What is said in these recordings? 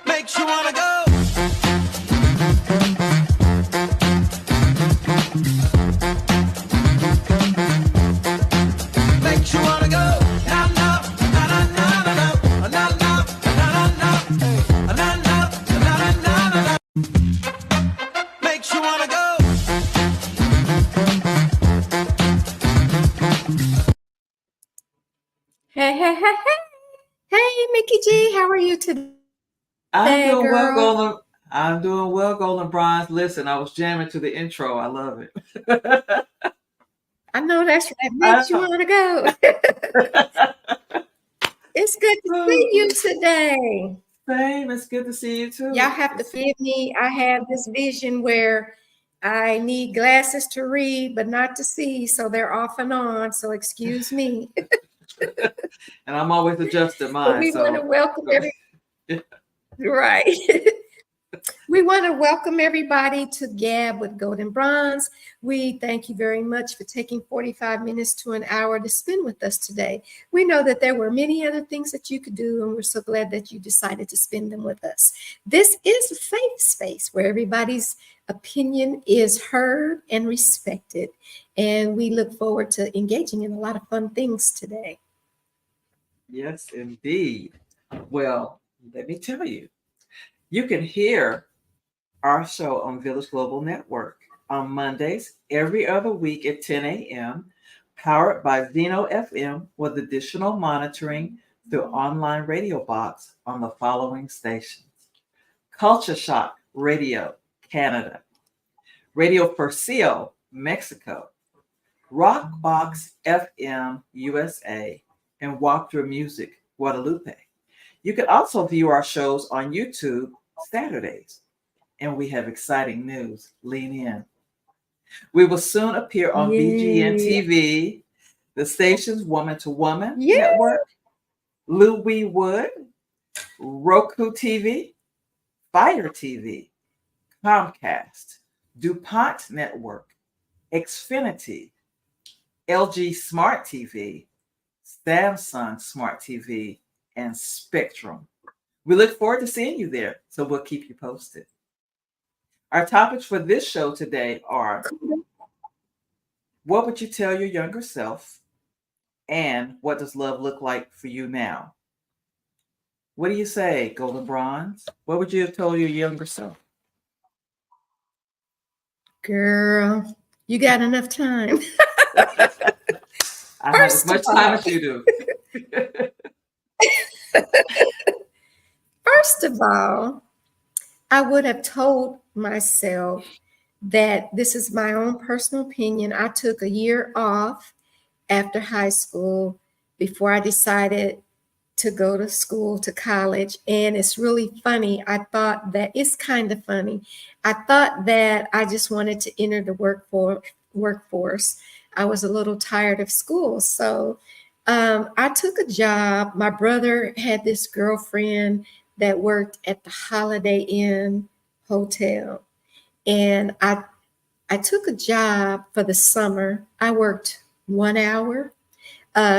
Makes you wanna go. Makes you wanna go. Na na na na na na na na na na na na na. Makes you wanna go. Hey, hey, hey, hey. Hey, Mickey G, how are you today, I'm doing well, girl? Golden. I'm doing well, Golden Bronze. Listen, I was jamming to the intro. I love it. I know that's right. I Makes you want to go. It's good to see you today. Same. It's good to see you too. Y'all have to forgive me. I have this vision where I need glasses to read, but not to see. So they're off and on. So excuse me. And I'm always adjusting But mine. we want to So welcome right. We want to welcome everybody to Gab with Golden Bronze. We thank you very much for taking 45 minutes to an hour to spend with us today. We know that there were many other things that you could do, and we're so glad that you decided to spend them with us. This is a safe space where everybody's opinion is heard and respected, and we look forward to engaging in a lot of fun things today. yes, indeed. Well, let me tell you, you can hear our show on Village Global Network on Mondays every other week at 10 a.m., powered by Zeno FM with additional monitoring through online radio box on the following stations: Culture Shock Radio, Canada; Radio Perseo, Mexico; Rockbox FM, USA; and Walk Through Music, Guadalupe. You can also view our shows on YouTube Saturdays. And we have exciting news. Lean in. We will soon appear on BGN Yeah. TV, the station's Woman to Woman Yeah. network, Louis Wood, Roku TV, Fire TV, Comcast, DuPont Network, Xfinity, LG Smart TV, Samsung Smart TV, and Spectrum. We look forward to seeing you there, so we'll keep you posted. Our topics for this show today are: what would you tell your younger self? And what does love look like for you now? What do you say, Golden Bronze? What would you have told your younger self? Girl, you got enough time. I have as much time as you do. First of all, I would have told myself that this is my own personal opinion. I took a year off after high school before I decided to go to school, to college. And it's really funny. I thought that it's kind of funny. I thought that I just wanted to enter the workforce. I was a little tired of school. So I took a job. My brother had this girlfriend that worked at the Holiday Inn Hotel. And I took a job for the summer. I worked 1 hour.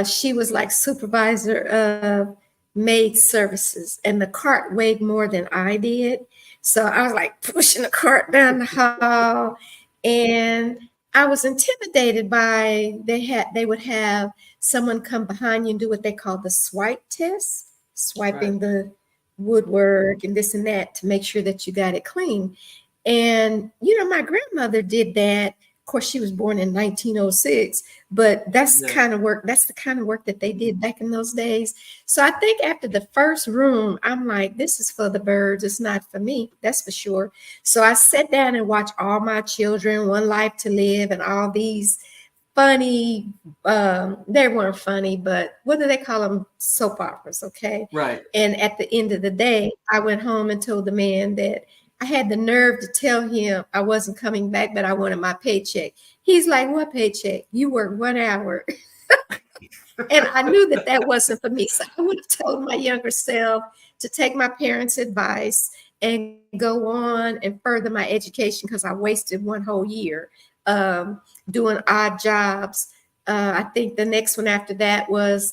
She was like supervisor of maid services, and the cart weighed more than I did. So I was like pushing the cart down the hall, and I was intimidated by they would have someone come behind you and do what they call the swipe test, swiping the woodwork and this and that to make sure that you got it clean. And my grandmother did that. Of course, she was born in 1906, but that's the kind of work that they did back in those days. So I think after the first room, I'm like, this is for the birds. It's not for me. That's for sure. So I sat down and watched All My Children, One Life to Live, and all these funny, they weren't funny, but what do they call them? Soap operas. Okay. Right. And at the end of the day, I went home and told the man that I had the nerve to tell him I wasn't coming back, but I wanted my paycheck. He's like, what paycheck? You work 1 hour. And I knew that wasn't for me. So I would have told my younger self to take my parents' advice and go on and further my education, because I wasted 1 whole year doing odd jobs. I think the next one after that was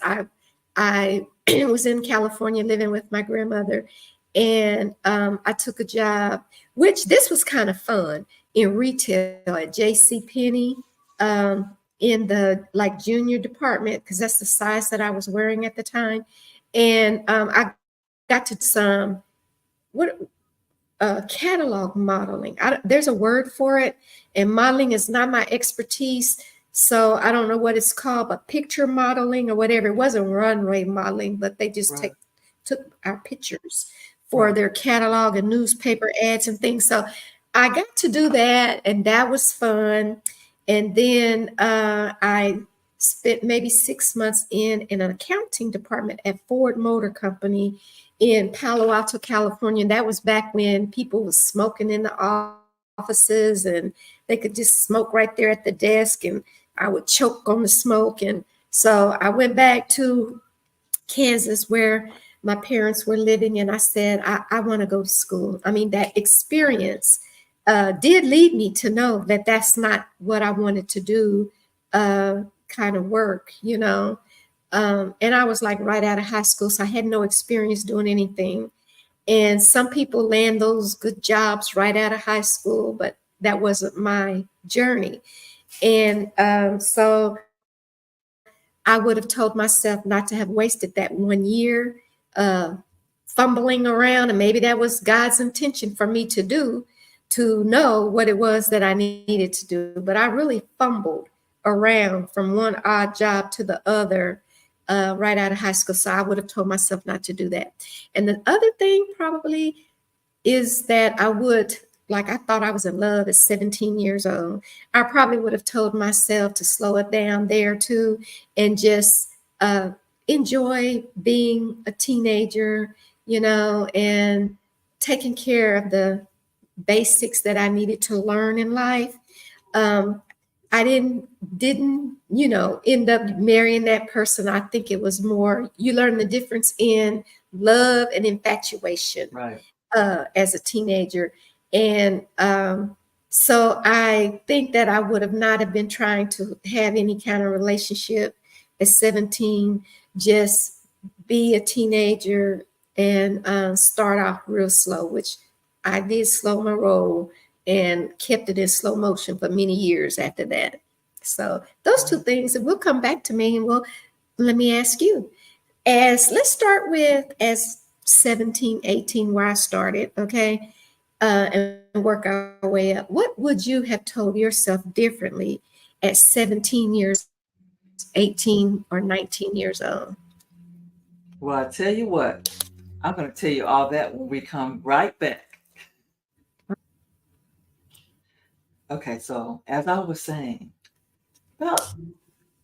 I was in California living with my grandmother. And I took a job, which this was kind of fun, in retail at J.C. Penney, in the like junior department, because that's the size that I was wearing at the time. And I got to some what catalog modeling. There's a word for it, and modeling is not my expertise. So I don't know what it's called, but picture modeling or whatever. It wasn't runway modeling, but they just Right. took our pictures for Right. their catalog and newspaper ads and things. So I got to do that, and that was fun. And then I spent maybe 6 months in an accounting department at Ford Motor Company in Palo Alto, California. That was back when people was smoking in the offices, and they could just smoke right there at the desk, and I would choke on the smoke. And so I went back to Kansas where my parents were living, and I said, I want to go to school. I mean, that experience did lead me to know that that's not what I wanted to do, kind of work, you know. And I was like right out of high school, so I had no experience doing anything. And some people land those good jobs right out of high school, but that wasn't my journey. And so I would have told myself not to have wasted that 1 year uh, fumbling around, and maybe that was God's intention for me to do, to know what it was that I needed to do. But I really fumbled around from one odd job to the other right out of high school. So I would have told myself not to do that. And the other thing probably is that I would, like, I thought I was in love at 17 years old. I probably would have told myself to slow it down there too, and just enjoy being a teenager, you know, and taking care of the basics that I needed to learn in life. Um, I didn't, you know, end up marrying that person. I think it was more, you learn the difference in love and infatuation Right. as a teenager. And so I think that I would have not have been trying to have any kind of relationship at 17, just be a teenager and start off real slow, which I did slow my roll and kept it in slow motion for many years after that. So those two things, and we'll come back to me, and let me ask you, as let's start with as 17, 18, where I started, okay, and work our way up. What would you have told yourself differently at 17 years, 18, or 19 years old? Well, I tell you what, I'm going to tell you all that when we come right back. Okay, so as I was saying, well,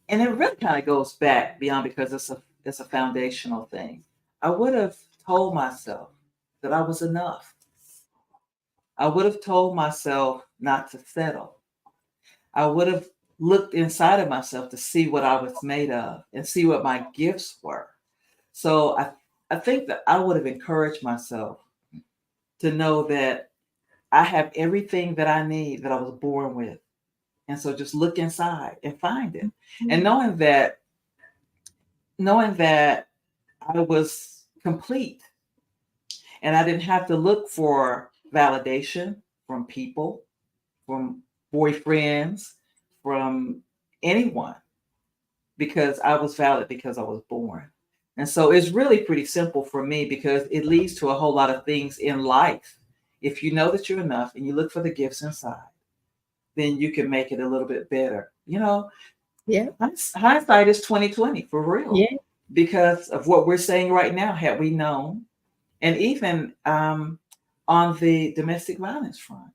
and it really kind of goes back beyond, because it's a foundational thing. I would have told myself that I was enough. I would have told myself not to settle. I would have looked inside of myself to see what I was made of and see what my gifts were. So I think that I would have encouraged myself to know that I have everything that I need, that I was born with. And so just look inside and find it. And knowing that I was complete, and I didn't have to look for validation from people, from boyfriends, from anyone, because I was valid because I was born. And so it's really pretty simple for me, because it leads to a whole lot of things in life. If you know that you're enough and you look for the gifts inside, then you can make it a little bit better. You know, Yeah, hindsight is 2020 for real, yeah. because of what we're saying right now. Had we known, and even on the domestic violence front,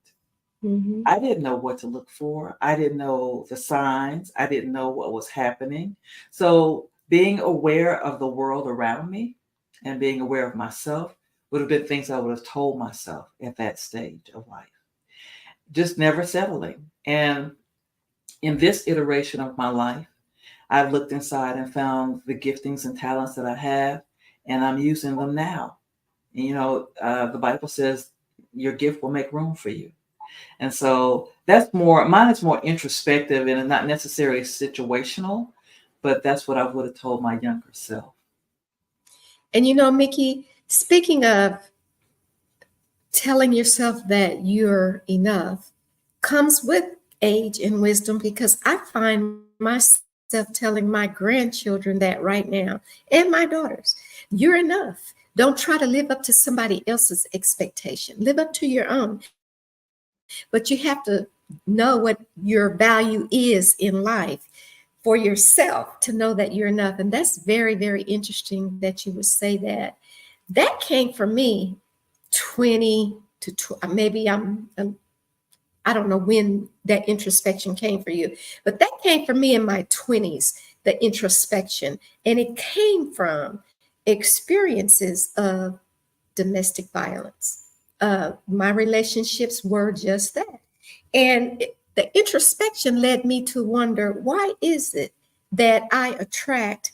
Hmm. I didn't know what to look for. I didn't know the signs. I didn't know what was happening. So being aware of the world around me and being aware of myself would have been things I would have told myself at that stage of life. Just never settling. And in this iteration of my life, I've looked inside and found the giftings and talents that I have, and I'm using them now. And, the Bible says your gift will make room for you. And so mine is more introspective and not necessarily situational, but that's what I would have told my younger self. And you know, Mickey, speaking of telling yourself that you're enough comes with age and wisdom, because I find myself telling my grandchildren that right now, and my daughters, you're enough. Don't try to live up to somebody else's expectation. Live up to your own. But you have to know what your value is in life for yourself to know that you're enough. And that's very, very interesting that you would say that. That came from me 20 to maybe I don't know when that introspection came for you, but that came for me in my 20s, the introspection. And it came from experiences of domestic violence. My relationships were just that. And the introspection led me to wonder, why is it that I attract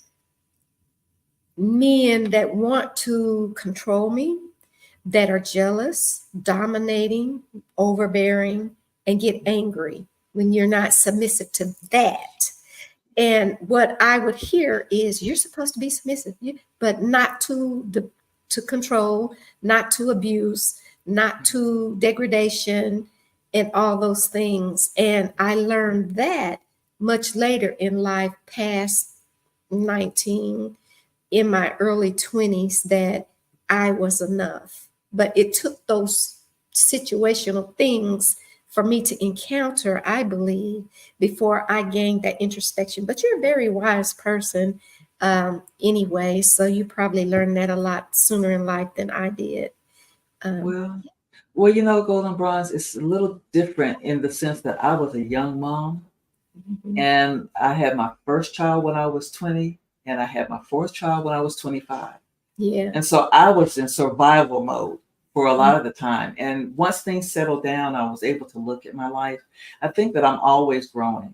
men that want to control me, that are jealous, dominating, overbearing, and get angry when you're not submissive to that? And what I would hear is, you're supposed to be submissive, but not to control, not to abuse, not to degradation, and all those things. And I learned that much later in life, past 19, in my early 20s, that I was enough. But it took those situational things for me to encounter, I believe, before I gained that introspection. But you're a very wise person anyway, so you probably learned that a lot sooner in life than I did. Um, Well, Golden Bronze is a little different in the sense that I was a young mom, mhm. and I had my first child when I was 20, and I had my fourth child when I was 25. Yeah. And so I was in survival mode for a lot of the time. And once things settled down, I was able to look at my life. I think that I'm always growing.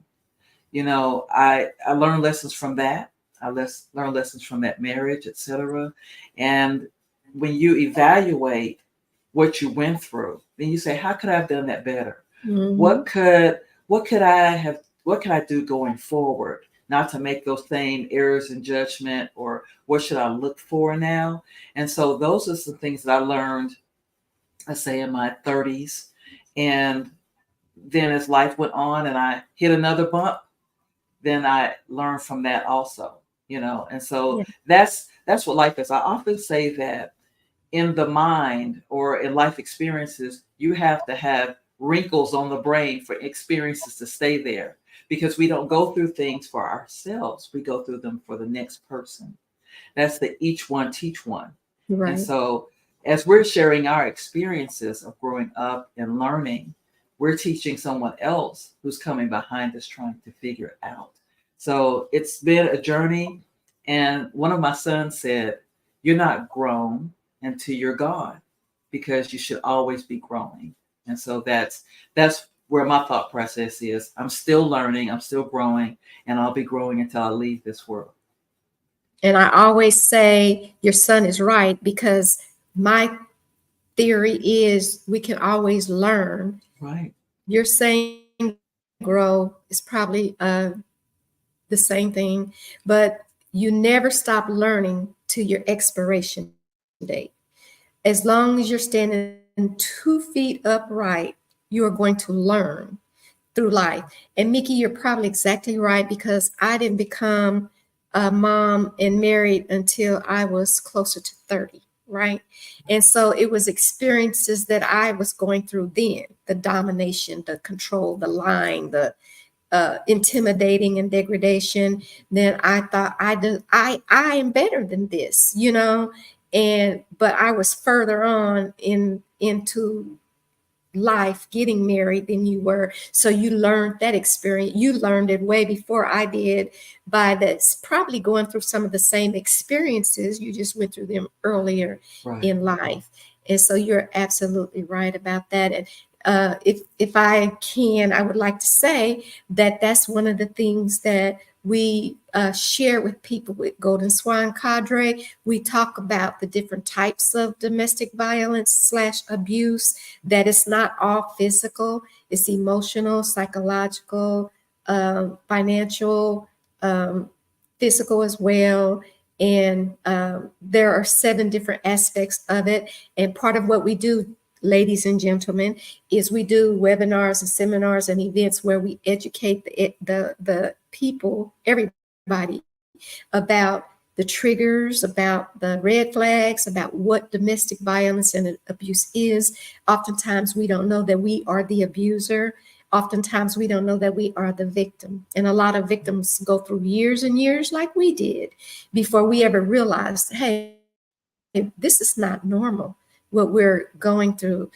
I learned lessons from that. Learned lessons from that marriage, etc. And when you evaluate what you went through, then you say, how could I have done that better? Mhm. What could I do going forward, not to make those same errors in judgment, or what should I look for now? And so those are some things that I learned, I say, in my 30s. And then as life went on and I hit another bump, then I learned from that also. And so Yeah. that's what life is. I often say that in the mind or in life experiences, you have to have wrinkles on the brain for experiences to stay there, because we don't go through things for ourselves. We go through them for the next person. That's the each one teach one. And Right. so, as we're sharing our experiences of growing up and learning, we're teaching someone else who's coming behind us trying to figure it out. So, it's been a journey. And one of my sons said, you're not grown until you're gone, because you should always be growing. And so that's where my thought process is. I'm still learning, I'm still growing, and I'll be growing until I leave this world. And I always say your son is right, because my theory is we can always learn. Right. You're saying grow is probably the same thing, but you never stop learning to your expiration date. As long as you're standing 2 feet upright, you are going to learn through life. And Mickey, you're probably exactly right, because I didn't become a mom and married until I was closer to 30, right? And so it was experiences that I was going through then, the domination, the control, the lying, the intimidating and degradation. Then I thought I am better than this. And but I was further on into life getting married than you were. So you learned that experience. You learned it way before I did, by that's probably going through some of the same experiences. You just went through them earlier Right. in life. And so you're absolutely right about that. And if I can, I would like to say that that's one of the things that we share with people with Golden Swan Cadre. We talk about the different types of domestic violence / abuse, that it's not all physical, it's emotional, psychological, financial, physical as well. And there are 7 different aspects of it. And part of what we do, ladies and gentlemen, is we do webinars and seminars and events where we educate the people, everybody, about the triggers, about the red flags, about what domestic violence and abuse is. Oftentimes, we don't know that we are the abuser. Oftentimes, we don't know that we are the victim. And a lot of victims go through years and years, like we did, before we ever realized, hey, this is not normal, what we're going through.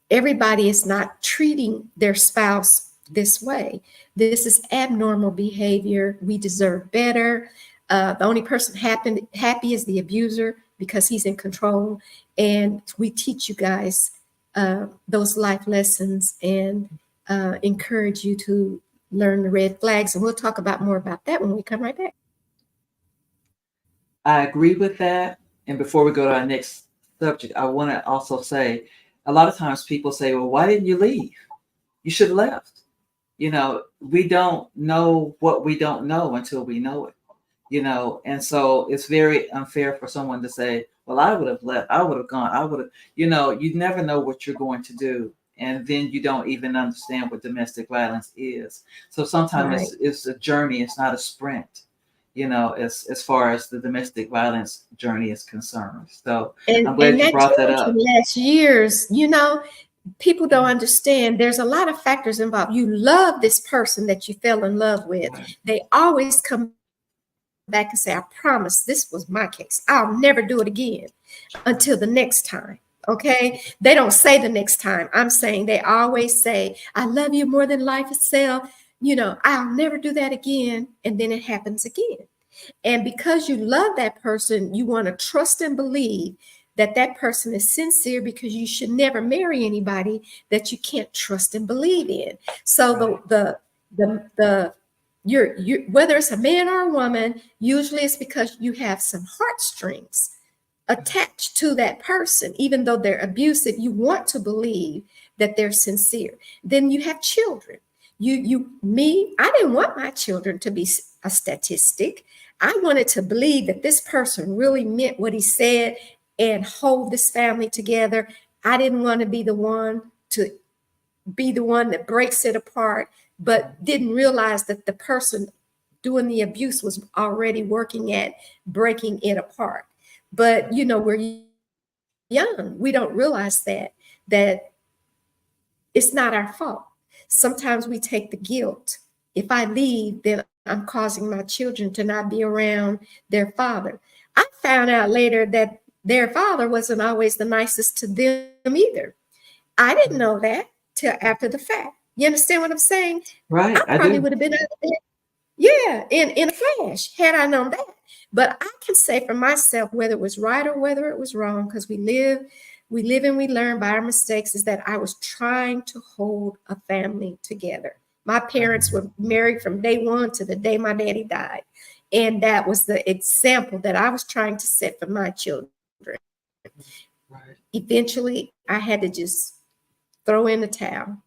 Everybody is not treating their spouse this way. This is abnormal behavior. We deserve better. The only person happy is the abuser because he's in control. And we teach you guys those life lessons and encourage you to learn the red flags. And we'll talk about more about that when we come right back. I agree with that. And before we go to our next subject, I want to also say a lot of times people say, well, why didn't you leave? You should have left. We don't know what we don't know until we know it, and so it's very unfair for someone to say, well, I would have left, I would have gone, I would have, you never know what you're going to do. And then you don't even understand what domestic violence is. So sometimes Right. it's a journey, it's not a sprint, as far as the domestic violence journey is concerned. So I'm And glad you that brought that journey up. can last years. People don't understand there's a lot of factors involved. You love this person that you fell in love with. They always come back and say, I promise this was my case. I'll never do it again until the next time. Okay. They don't say the next time. I'm saying they always say, I love you more than life itself. I'll never do that again. And then it happens again. And because you love that person, you want to trust and believe that that person is sincere, because you should never marry anybody that you can't trust and believe in. So the you're whether it's a man or a woman, usually it's because you have some heartstrings attached to that person. Even though they're abusive, you want to believe that they're sincere. Then you have children. I didn't want my children to be a statistic. I wanted to believe that this person really meant what he said and hold this family together. I didn't want to be the one that breaks it apart, but didn't realize that the person doing the abuse was already working at breaking it apart. But we're young. We don't realize that it's not our fault. Sometimes we take the guilt. If I leave, then I'm causing my children to not be around their father. I found out later that their father wasn't always the nicest to them either. I didn't know that till after the fact. You understand what I'm saying? Right, I I probably do. would have been out of there, yeah, in a flash, had I known that. But I can say for myself, whether it was right or whether it was wrong, because we live and we learn by our mistakes, is that I was trying to hold a family together. My parents were married from day one to the day my daddy died. And that was the example that I was trying to set for my children. Right. Eventually, I had to just throw in the towel.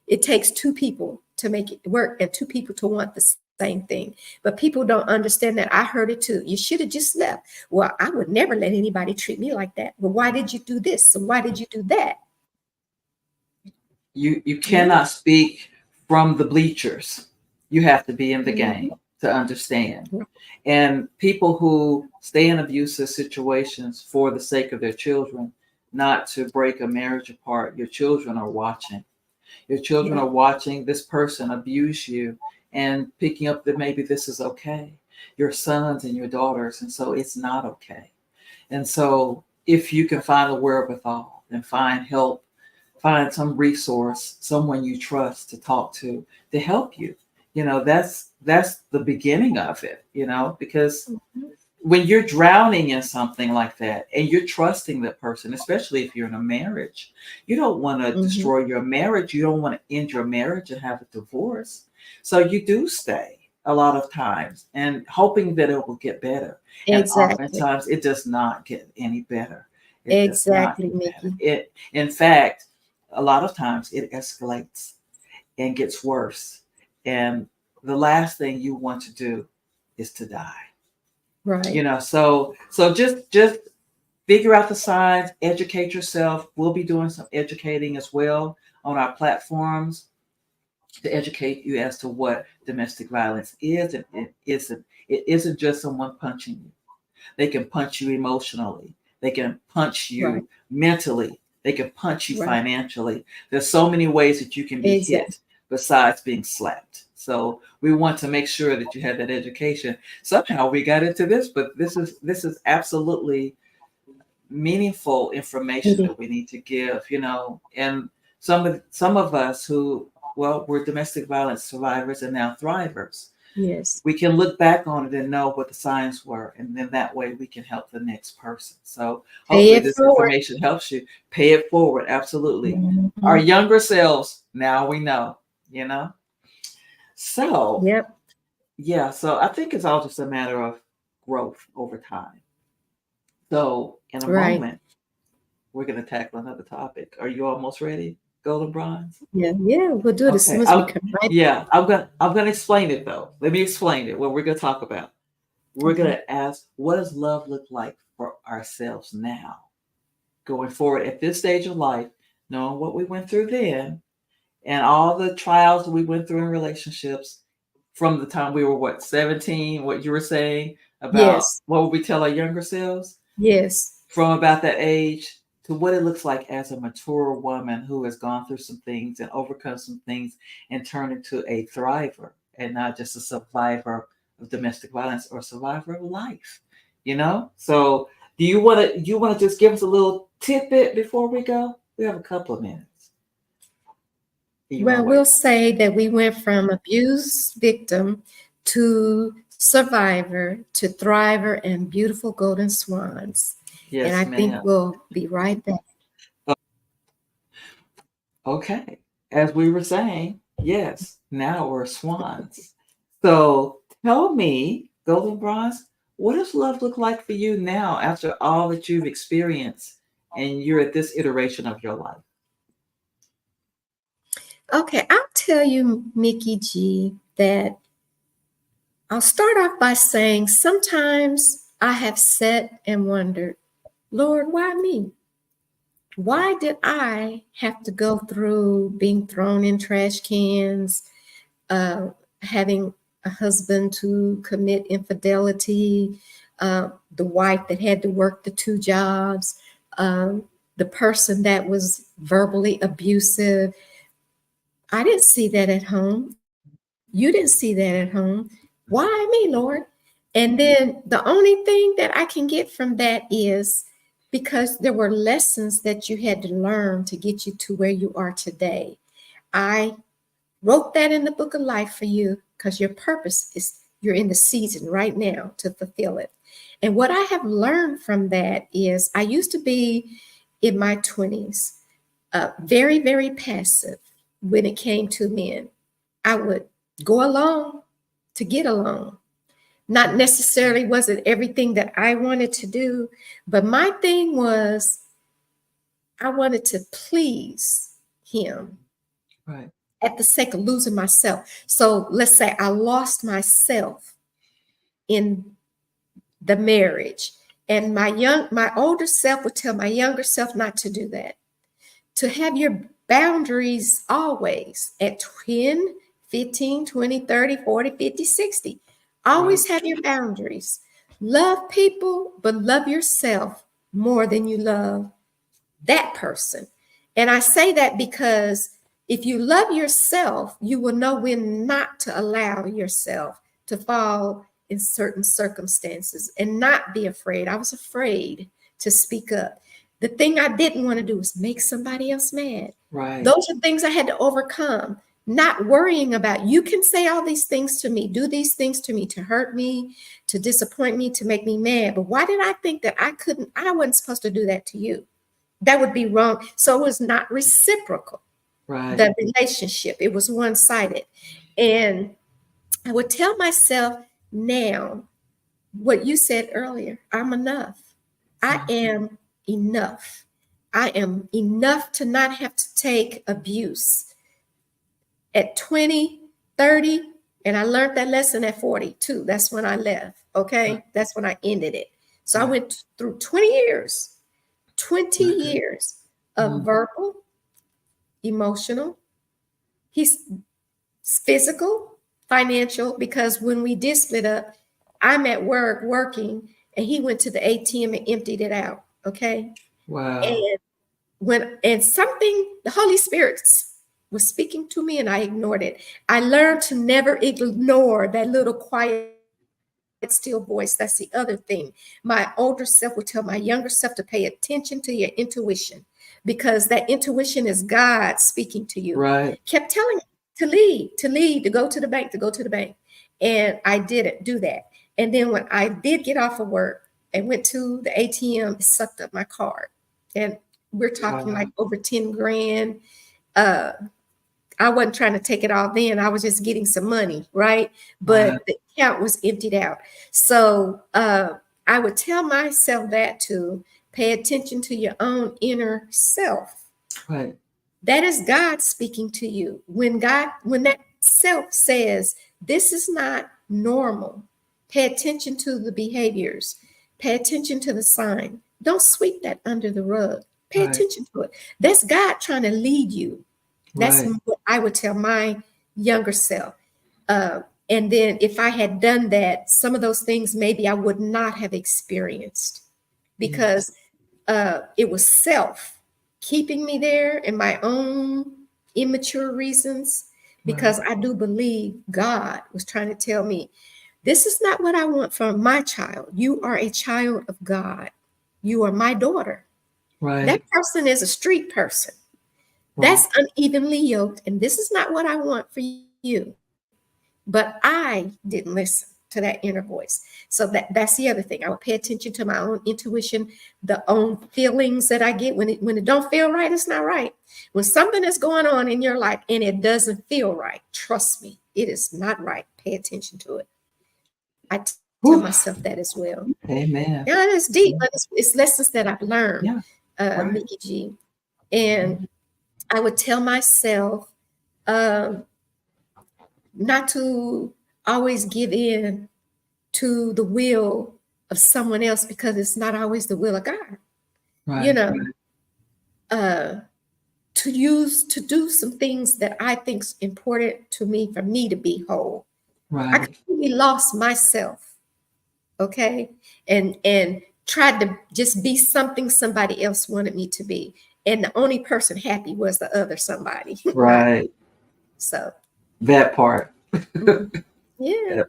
It takes two people to make it work and two people to want the same thing. But people don't understand that. I heard it too. You should have just left. Well, I would never let anybody treat me like that. Well, why did you do this? And why did you do that? You Yeah. cannot speak from the bleachers. You have to be in the Mhm. game to understand. And people who stay in abusive situations for the sake of their children, not to break a marriage apart, your children are watching. Your children Yeah. are watching this person abuse you and picking up that maybe this is okay. Your sons and your daughters, and so it's not okay. And so if you can find a wherewithal and find help, find some resource, someone you trust to talk to help you, that's the beginning of it, because Mhm. when you're drowning in something like that and you're trusting that person, especially if you're in a marriage, you don't want to Mhm. destroy your marriage. You don't want to end your marriage and have a divorce. So you do stay a lot of times and hoping that it will get better. And Exactly. oftentimes it does not get any better. It does not Exactly, get better. Mickey. In fact, a lot of times it escalates and gets worse. And the last thing you want to do is to die. Right. So just figure out the signs, educate yourself. We'll be doing some educating as well on our platforms to educate you as to what domestic violence is. And it isn't just someone punching you. They can punch you emotionally. They can punch Right. you mentally. They can punch you Right. financially. There's so many ways that you can be Exactly. hit besides being slapped. So we want to make sure that you have that education. Somehow we got into this, but this is absolutely meaningful information that we need to give, and some of us who, well, we're domestic violence survivors and now thrivers, Yes. we can look back on it and know what the signs were, and then that way we can help the next person. So Pay hopefully it this forward. information helps you. Pay it forward. Absolutely. Our Mhm. younger selves, now we know, you know so Yep. yeah, so I think it's all just a matter of growth over time. So in a Right. moment we're going to tackle another topic. Are you almost ready, Golden Bronze? Yeah. Yeah. We'll do it as soon Okay. as we come right. Yeah, I'm gonna explain it though. Let me explain it. What we're gonna talk about. We're Okay. gonna ask, what does love look like for ourselves now, going forward at this stage of life, knowing what we went through then, and all the trials that we went through in relationships from the time we were, what, 17. What you were saying about Yes. what would we tell our younger selves Yes. from about that age to what it looks like as a mature woman who has gone through some things and overcome some things and turned into a thriver and not just a survivor of domestic violence or a survivor of life. So do you want to just give us a little tidbit before we go? We have a couple of minutes. You want Well, to we'll wait? say that we went from abused victim to survivor to thriver and beautiful golden swans. And Yes, I think ma'am. we'll be right back. Okay. As we were saying, yes, now we're swans. So tell me, Golden Bronze, what does love look like for you now after all that you've experienced and you're at this iteration of your life? Okay, I'll tell you, Mickey G, that I'll start off by saying sometimes I have sat and wondered, Lord, why me? Why did I have to go through being thrown in trash cans, uh, having a husband to commit infidelity, the wife that had to work the two jobs, the person that was verbally abusive? I didn't see that at home. You didn't see that at home. Why me, Lord? And then the only thing that I can get from that is because there were lessons that you had to learn to get you to where you are today. I wrote that in the book of life for you because your purpose is you're in the season right now to fulfill it. And what I have learned from that is I used to be in my 20s, very, very passive when it came to men. I would go along to get along. Not necessarily was it everything that I wanted to do, but my thing was I wanted to please him Right. at the sake of losing myself. So let's say I lost myself in the marriage. And my older self would tell my younger self not to do that. To have your boundaries always at 10, 15, 20, 30, 40, 50, 60. Right. Always have your boundaries. Love people, but love yourself more than you love that person. And I say that because if you love yourself, you will know when not to allow yourself to fall in certain circumstances and not be afraid. I was afraid to speak up. The thing I didn't want to do was make somebody else mad. Right. Those are things I had to overcome. Not worrying about, you can say all these things to me, do these things to me to hurt me, to disappoint me, to make me mad. But why did I think that I wasn't supposed to do that to you? That would be wrong. So it was not reciprocal, Right. the relationship. It was one sided. And I would tell myself now what you said earlier, I'm enough. I am enough. I am enough to not have to take abuse at 20, 30. And I learned that lesson at 42. That's when I left. Right. Okay. That's when I ended it. So I Right. went through 20 years 20 years of verbal, emotional, he's physical, financial, because when we did split up, I'm at work working and he went to the ATM and emptied it out. Okay. Wow. And something, the Holy Spirit was speaking to me and I ignored it. I learned to never ignore that little quiet, still voice. That's the other thing. My older self would tell my younger self to pay attention to your intuition, because that intuition is God speaking to you. Right. Kept telling me to lead, to go to the bank, to go to the bank. And I didn't do that. And then when I did get off of work and went to the ATM, it sucked up my card. And we're talking like over 10 grand. I wasn't trying to take it all then. I was just getting some money, right? But the account was emptied out. So I would tell myself that to pay attention to your own inner self. Right. That is God speaking to you. When that self says, this is not normal, pay attention to the behaviors, pay attention to the sign. Don't sweep that under the rug. Pay attention to it. That's God trying to lead you. That's what I would tell my younger self. And then if I had done that, some of those things maybe I would not have experienced, because it was self keeping me there and my own immature reasons, because I do believe God was trying to tell me, this is not what I want from my child. You are a child of God. You are my daughter. Right. That person is a street person. That's unevenly yoked, and this is not what I want for you. But I didn't listen to that inner voice. So that's the other thing. I would pay attention to my own intuition, the own feelings that I get when it don't feel right. It's not right. When something is going on in your life and it doesn't feel right, trust me, it is not right. Pay attention to it. I tell myself that as well. Amen. Yeah, it's deep, but it's lessons that I've learned, Mickey G. And I would tell myself not to always give in to the will of someone else, because it's not always the will of God. Right. You know, to do some things that I think is important to me for me to be whole. I completely lost myself, okay, and tried to just be something somebody else wanted me to be, and the only person happy was the other somebody. Right. So that part. Yeah.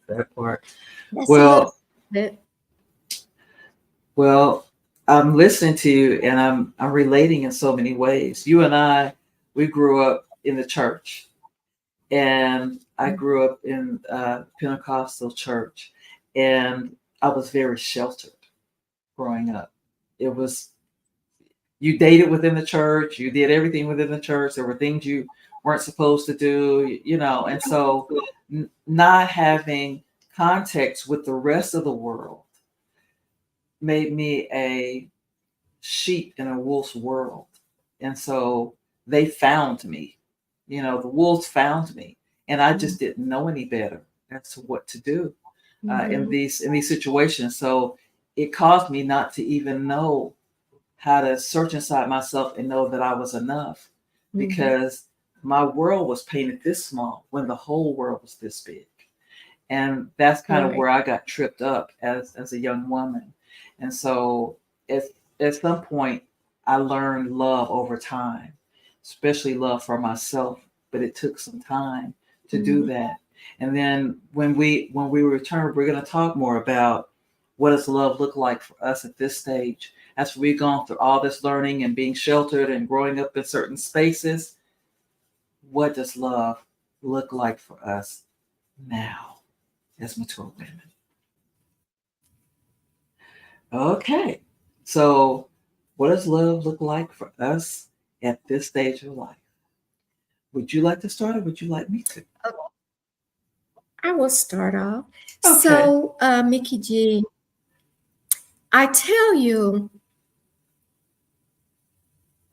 That part. That's Well, a little bit. Well, I'm listening to you and I'm relating in so many ways. You and I, we grew up in the church, and I grew up in a Pentecostal church, and I was very sheltered growing up. It was, you dated within the church, you did everything within the church. There were things you weren't supposed to do, and so not having context with the rest of the world made me a sheep in a wolf's world. And so they found me, the wolves found me, and I just didn't know any better as to what to do in these situations. So it caused me not to even know how to search inside myself and know that I was enough, because my world was painted this small when the whole world was this big. And that's kind of where I got tripped up as a young woman. And so at some point, I learned love over time, especially love for myself. But it took some time to do that. And then when we return, we're going to talk more about what does love look like for us at this stage. After we've gone through all this learning and being sheltered and growing up in certain spaces, what does love look like for us now as mature women? Okay. So what does love look like for us at this stage of life? Would you like to start, or would you like me to? I will start off. Okay. So, Mickey G, I tell you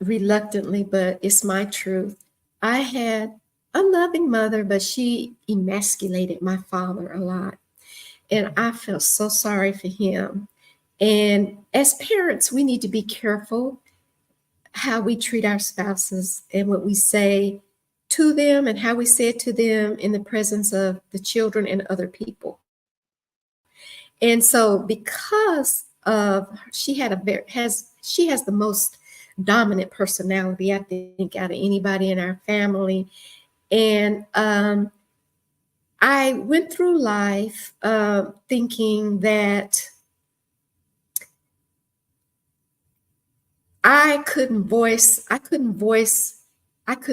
reluctantly, but it's my truth. I had a loving mother, but she emasculated my father a lot. And I felt so sorry for him. And as parents, we need to be careful how we treat our spouses and what we say to them and how we say it to them in the presence of the children and other people. And so because of she has the most dominant personality, I think, out of anybody in our family. And I went through life thinking that I couldn't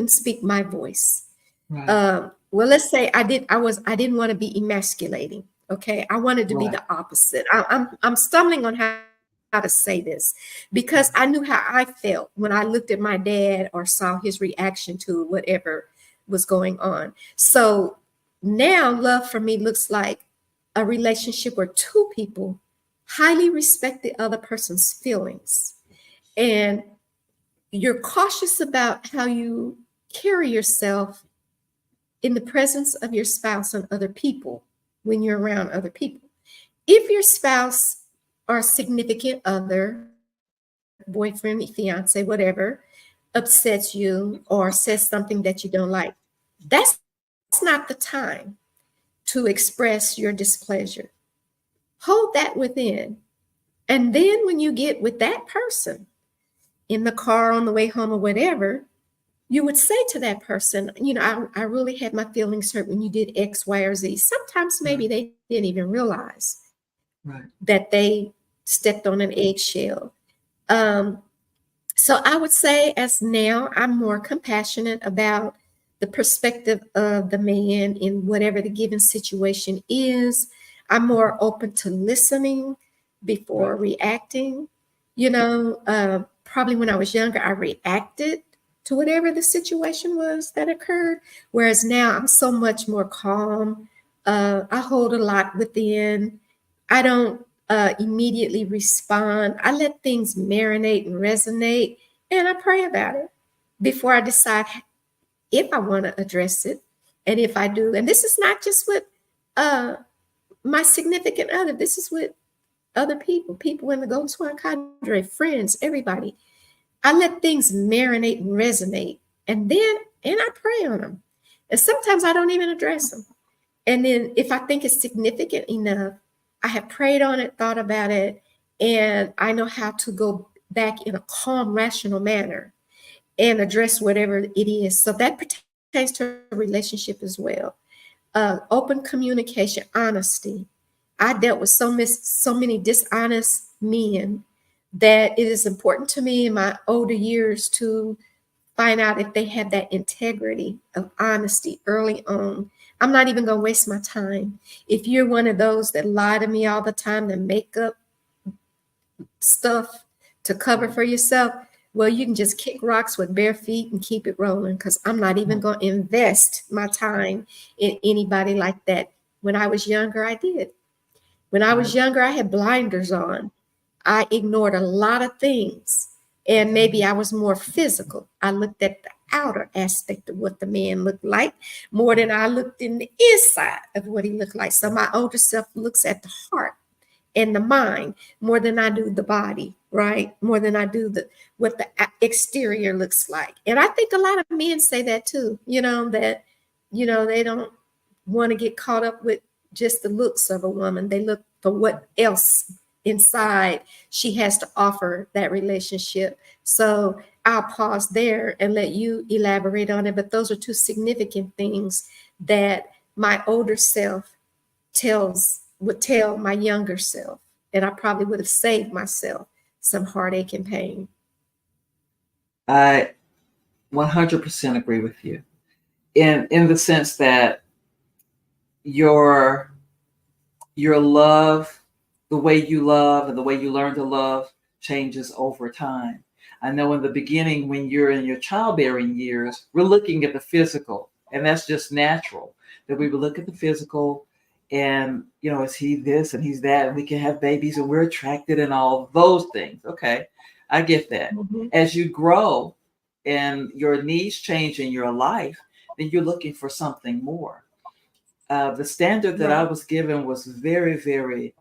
speak my voice. Right. Well, let's say I didn't want to be emasculating. Okay. I wanted to be Right. the opposite. I'm stumbling on how to say this because I knew how I felt when I looked at my dad or saw his reaction to whatever was going on. So now love for me looks like a relationship where two people highly respect the other person's feelings. And you're cautious about how you carry yourself in the presence of your spouse and other people when you're around other people. If your spouse or significant other, boyfriend, fiance, whatever, upsets you or says something that you don't like, that's not the time to express your displeasure. Hold that within. And then when you get with that person in the car on the way home or whatever, you would say to that person, I really had my feelings hurt when you did X, Y, or Z. Sometimes maybe they didn't even realize Right. that they stepped on an eggshell. Um, so I would say, as now, I'm more compassionate about the perspective of the man in whatever the given situation is. I'm more open to listening before Right. reacting. Probably when I was younger, I reacted to whatever the situation was that occurred, whereas now I'm so much more calm. I hold a lot within. I don't immediately respond. I let things marinate and resonate, and I pray about it before I decide if I want to address it. And if I do, and this is not just with uh, my significant other, this is with other people in the Golden Swan Cadre, friends, everybody. I let things marinate and resonate, and I pray on them. And sometimes I don't even address them. And then if I think it's significant enough, I have prayed on it, thought about it, and I know how to go back in a calm, rational manner and address whatever it is. So that pertains to a relationship as well. Open communication, honesty. I dealt with so many dishonest men that it is important to me in my older years to find out if they had that integrity of honesty early on. I'm not even going to waste my time. If you're one of those that lie to me all the time, that make up stuff to cover for yourself, well, you can just kick rocks with bare feet and keep it rolling, because I'm not even going to invest my time in anybody like that. When I was younger, I did. When I was Right. younger, I had blinders on. I ignored a lot of things. And maybe I was more physical. I looked at the outer aspect of what the man looked like more than I looked in the inside of what he looked like. So my older self looks at the heart and the mind more than I do the body, right? More than I do the what the exterior looks like. And I think a lot of men say that too, that they don't want to get caught up with just the looks of a woman. They look for what else inside she has to offer that relationship. So I'll pause there and let you elaborate on it. But those are two significant things that my older self would tell my younger self. And I probably would have saved myself some heartache and pain. I 100% agree with you in the sense that your your love, the way you love and the way you learn to love changes over time. I know in the beginning, when you're in your childbearing years, we're looking at the physical, and that's just natural that we would look at the physical and, is he this and he's that, and we can have babies and we're attracted and all those things. Okay, I get that. Mhm. As you grow and your needs change in your life, then you're looking for something more. The standard that I Right. was given was very, very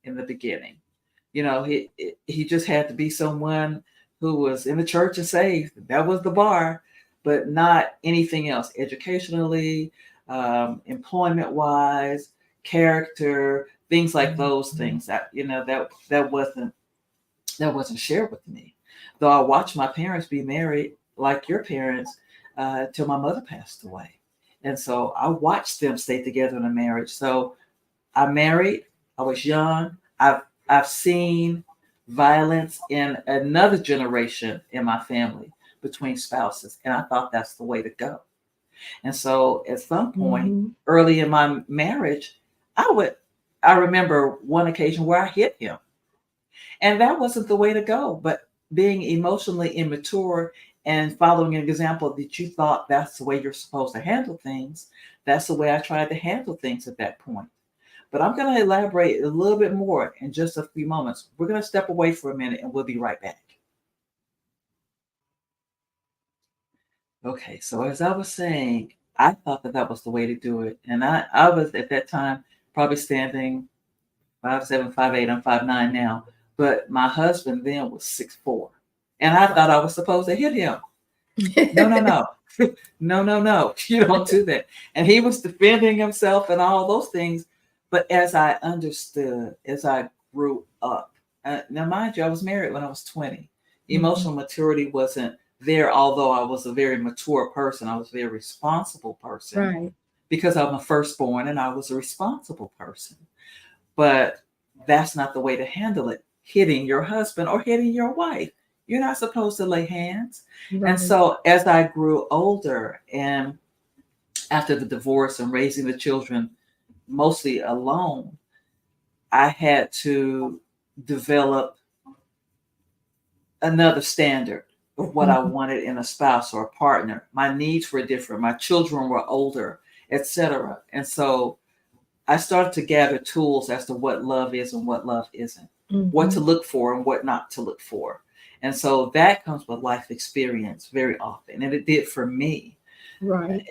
in the beginning. He just had to be someone who was in the church and saved. That was the bar, but not anything else. Educationally, employment wise, character, things like those things. That wasn't shared with me. Though I watched my parents be married, like your parents, till my mother passed away, and so I watched them stay together in a marriage. So I married. I was young. I've seen violence in another generation in my family between spouses, and I thought that's the way to go. And so at some point Mm-hmm. early in my marriage, I would I remember one occasion where I hit him, and that wasn't the way to go. But being emotionally immature and following an example that you thought that's the way you're supposed to handle things, that's the way I tried to handle things at that point. But I'm going to elaborate a little bit more in just a few moments. We're going to step away for a minute and we'll be right back. Okay, so as I was saying, I thought that was the way to do it. And I was at that time probably standing 5'7", 5'8". I'm 5'9" now. But my husband then was 6'4". And I thought I was supposed to hit him. No, no, no. No, no, no. You don't do that. And he was defending himself and all those things. But as I understood, as I grew up, now mind you, I was married when I was 20. Emotional maturity wasn't there, although I was a very mature person. I was a very responsible person Right. because I'm a firstborn and I was a responsible person. But that's not the way to handle it. Hitting your husband or hitting your wife. You're not supposed to lay hands. Right. And so as I grew older and after the divorce and raising the children mostly alone, I had to develop another standard of what I wanted in a spouse or a partner. My needs were different. My children were older, etc. And so I started to gather tools as to what love is and what love isn't, what to look for and what not to look for. And so that comes with life experience very often. And it did for me. Right.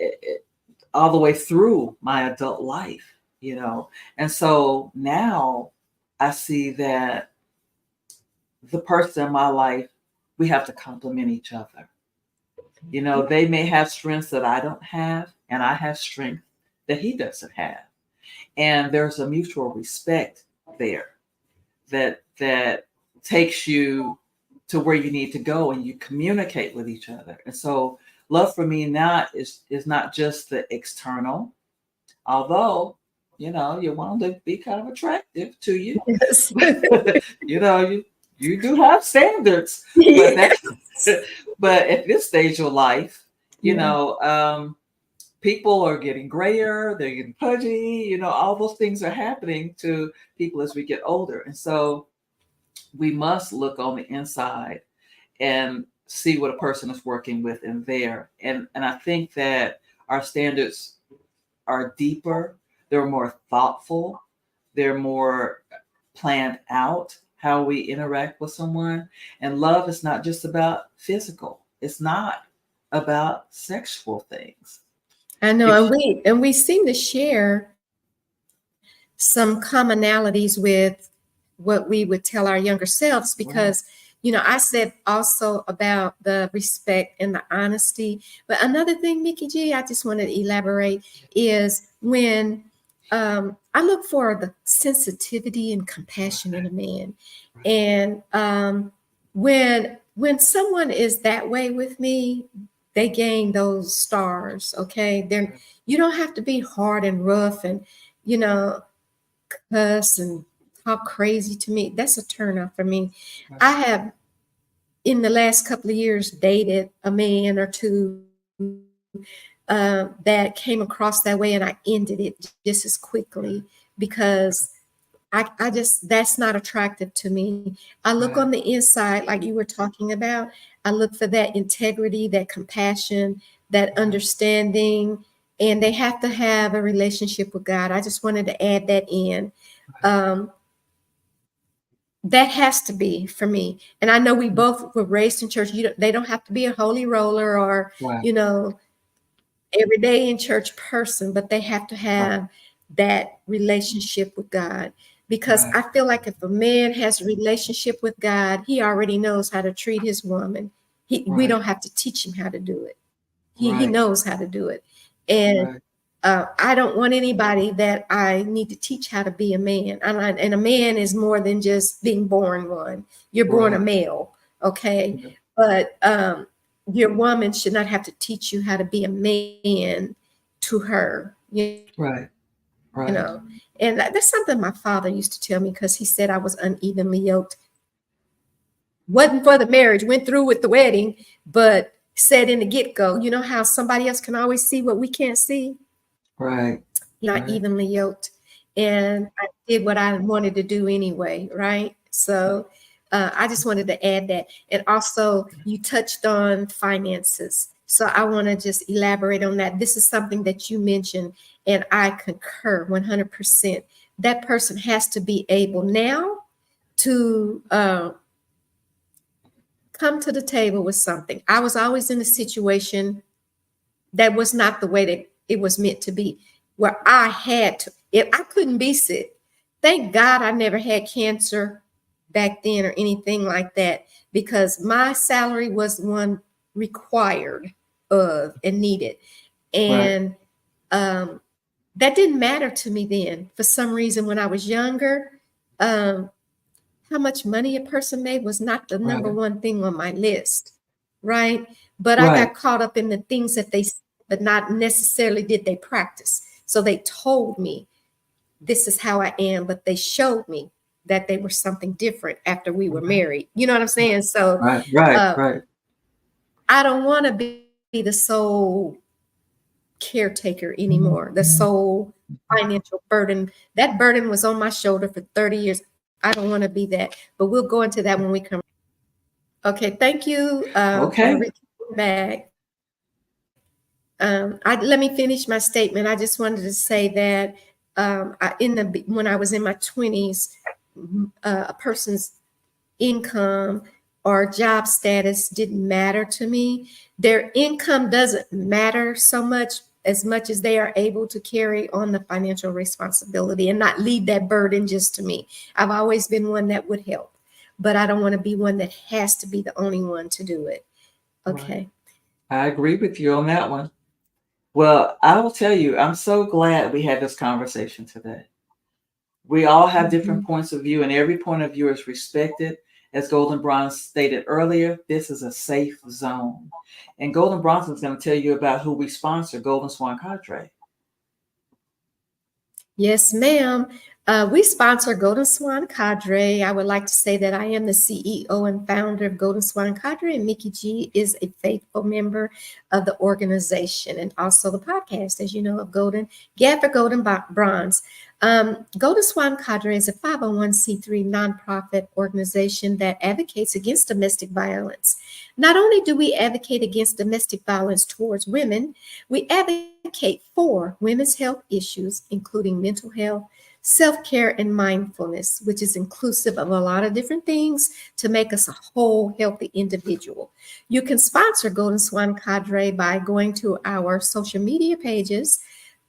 All the way through my adult life, And so now I see that the person in my life, we have to complement each other. They may have strengths that I don't have, and I have strength that he doesn't have. And there's a mutual respect there that takes you to where you need to go, and you communicate with each other. And so love for me now is not just the external, although you want them to be kind of attractive to you. Yes. You do have standards, Yes. but at this stage of life, people are getting grayer, they're getting pudgy, all those things are happening to people as we get older. And so we must look on the inside and see what a person is working with in there. And I think that our standards are deeper, they're more thoughtful, they're more planned out how we interact with someone. And love is not just about physical. It's not about sexual things. I know, and we seem to share some commonalities with what we would tell our younger selves because I said also about the respect and the honesty. But another thing, Mickey G, I just want to elaborate is when I look for the sensitivity and compassion in a man. And when someone is that way with me, they gain those stars. Okay. You don't have to be hard and rough and, cuss and talk crazy to me. That's a turn off for me. I have in the last couple of years dated a man or two that came across that way, and I ended it just as quickly because I just, that's not attractive to me. I look on the inside, like you were talking about. I look for that integrity, that compassion, that understanding, and they have to have a relationship with God. I just wanted to add that in. That has to be for me. And I know we both were raised in church. They don't have to be a holy roller or, every day in church person, but they have to have that relationship with God. because Right. I feel like if a man has a relationship with God, he already knows how to treat his woman. We Right. don't have to teach him how to do it. He Right. knows how to do it. And Right. I don't want anybody that I need to teach how to be a man. And a man is more than just being born one. You're born a Right. male, okay? Yeah. But your woman should not have to teach you how to be a man to her. Right. You Right. know, and that's something my father used to tell me because he said I was unevenly yoked. Wasn't for the marriage, went through with the wedding, but said in the get-go, you know how somebody else can always see what we can't see? Right. Not Right. evenly yoked. And I did what I wanted to do anyway, right? So I just wanted to add that. And also, you touched on finances. So I want to just elaborate on that. This is something that you mentioned, and I concur 100%. That person has to be able now to come to the table with something. I was always in a situation that was not the way that it was meant to be, where I had to, if I couldn't be sick. Thank God I never had cancer back then or anything like that, because my salary was one required of and needed. Right. And that didn't matter to me then. For some reason, when I was younger, um, how much money a person made was not the number Right. one thing on my list, right? But I Right. got caught up in the things that they, but not necessarily did they practice. So they told me this is how I am, but they showed me that they were something different after we were married. You know what I'm saying? So Right. Right. uh, Right. I don't want to be the sole caretaker anymore, the sole financial burden. That burden was on my shoulder for 30 years. I don't want to be that, but we'll go into that when we come. Okay, thank you, Okay. Enrique. Back. Let me finish my statement. I just wanted to say that when I was in my 20s, a person's income or job status didn't matter to me. Their income doesn't matter so much as they are able to carry on the financial responsibility and not leave that burden just to me. I've always been one that would help, but I don't want to be one that has to be the only one to do it. Right. Okay. I agree with you on that one. Well, I will tell you, I'm so glad we had this conversation today. We all have different Mhm. points of view, and every point of view is respected. As Golden Bronze stated earlier, this is a safe zone. And Golden Bronze is going to tell you about who we sponsor, Golden Swan Cadre. Yes, ma'am. We sponsor Golden Swan Cadre. I would like to say that I am the CEO and founder of Golden Swan Cadre, and Mickey G is a faithful member of the organization and also the podcast, as you know, of Golden Gap for Golden Bronze. Golden Swan Cadre is a 501c3 nonprofit organization that advocates against domestic violence. Not only do we advocate against domestic violence towards women, we advocate for women's health issues, including mental health, self-care, and mindfulness, which is inclusive of a lot of different things to make us a whole, healthy individual. You can sponsor Golden Swan Cadre by going to our social media pages,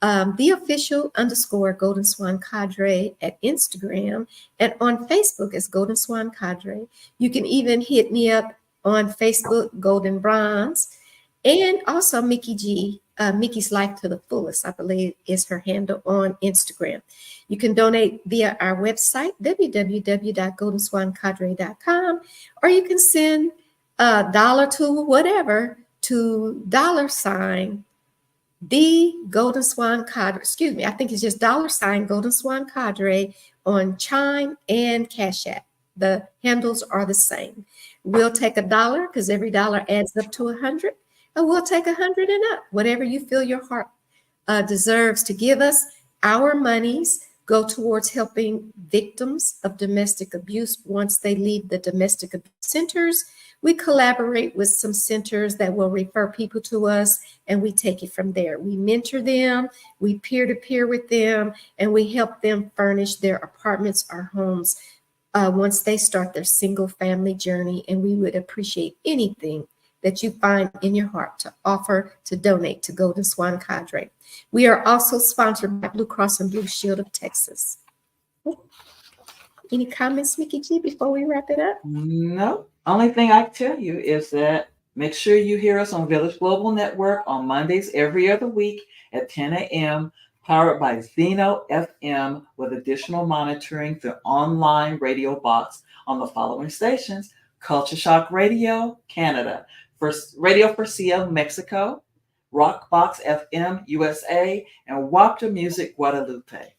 the official _ Golden Swan Cadre at Instagram, and on Facebook as Golden Swan Cadre. You can even hit me up on Facebook, Golden Bronze, and also Mickey G, Mickey's Life to the Fullest, I believe is her handle on Instagram. You can donate via our website, www.goldenswancadre.com, or you can send a dollar to whatever to $ the Golden Swan Cadre, excuse me, I think it's just $ Golden Swan Cadre on Chime and Cash App. The handles are the same. We'll take $1 because every dollar adds up to 100, and we'll take 100 and up, whatever you feel your heart deserves to give us. Our monies go towards helping victims of domestic abuse once they leave the domestic abuse centers. We collaborate with some centers that will refer people to us, and we take it from there. We mentor them, we peer-to-peer with them, and we help them furnish their apartments or homes once they start their single family journey. And we would appreciate anything that you find in your heart to offer to donate to Golden Swan Cadre. We are also sponsored by Blue Cross and Blue Shield of Texas. Any comments, Mickey G, before we wrap it up? No. Only thing I can tell you is that make sure you hear us on Village Global Network on Mondays every other week at 10 a.m., powered by Zeno FM, with additional monitoring through online radio box on the following stations: Culture Shock Radio, Canada, Radio Forcia, Mexico, Rockbox FM, USA, and Wapta Music, Guadalupe.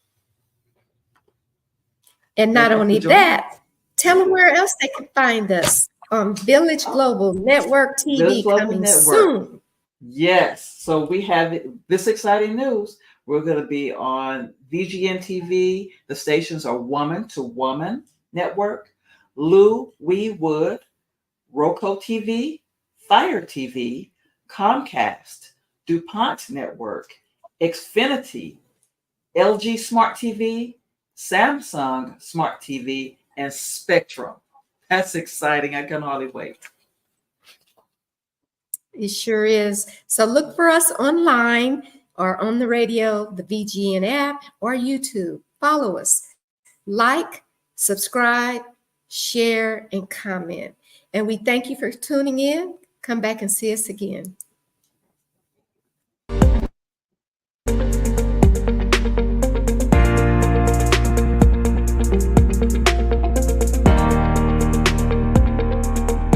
And not Thank you for only joining that, us. tell them where else they can find us on Village Global Network Village TV Global coming Network. soon. Yes. So we have this exciting news. We're going to be on VGN TV. The stations are Woman to Woman Network, Lou We Wood, Roku TV, Fire TV, Comcast, DuPont Network, Xfinity, LG Smart TV, Samsung Smart TV, and Spectrum. That's exciting. I can hardly wait. It sure is. So look for us online or on the radio, the VGN app, or YouTube. Follow us. Like, subscribe, share, and comment. And we thank you for tuning in. Come back and see us again.